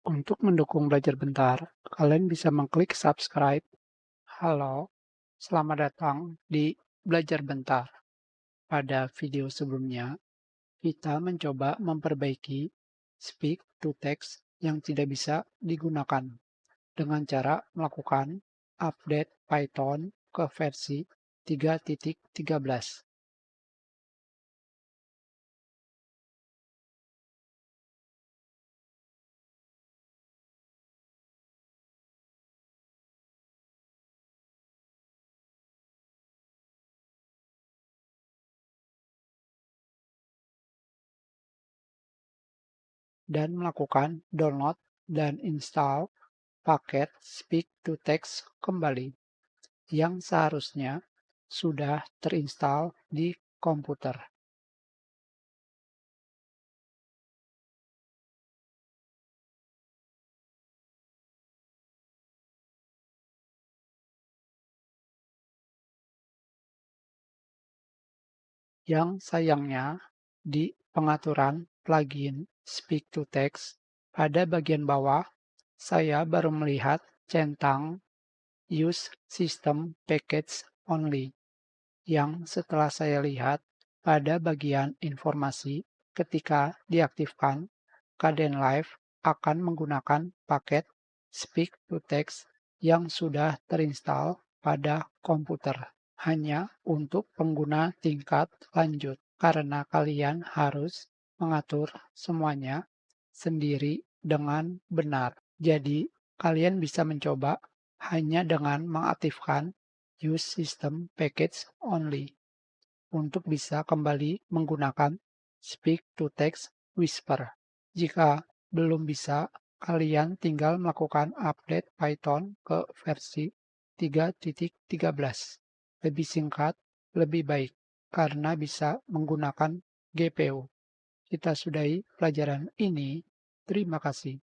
Untuk mendukung Belajar Bentar, kalian bisa mengklik subscribe. Halo, selamat datang di Belajar Bentar. Pada video sebelumnya, kita mencoba memperbaiki speak to text yang tidak bisa digunakan dengan cara melakukan update Python ke versi 3.13. Dan melakukan download dan install paket speak to text kembali yang seharusnya sudah terinstall di komputer. Yang sayangnya, di pengaturan plugin Speak to Text, pada bagian bawah, saya baru melihat centang Use System Package Only, yang setelah saya lihat pada bagian informasi ketika diaktifkan, Kdenlive akan menggunakan paket Speak to Text yang sudah terinstall pada komputer hanya untuk pengguna tingkat lanjut karena kalian harus mengatur semuanya sendiri dengan benar. Jadi, kalian bisa mencoba hanya dengan mengaktifkan Use System Package Only untuk bisa kembali menggunakan Speak to Text Whisper. Jika belum bisa, kalian tinggal melakukan update Python ke versi 3.13. Lebih singkat, lebih baik, karena bisa menggunakan GPU. Kita sudahi pelajaran ini. Terima kasih.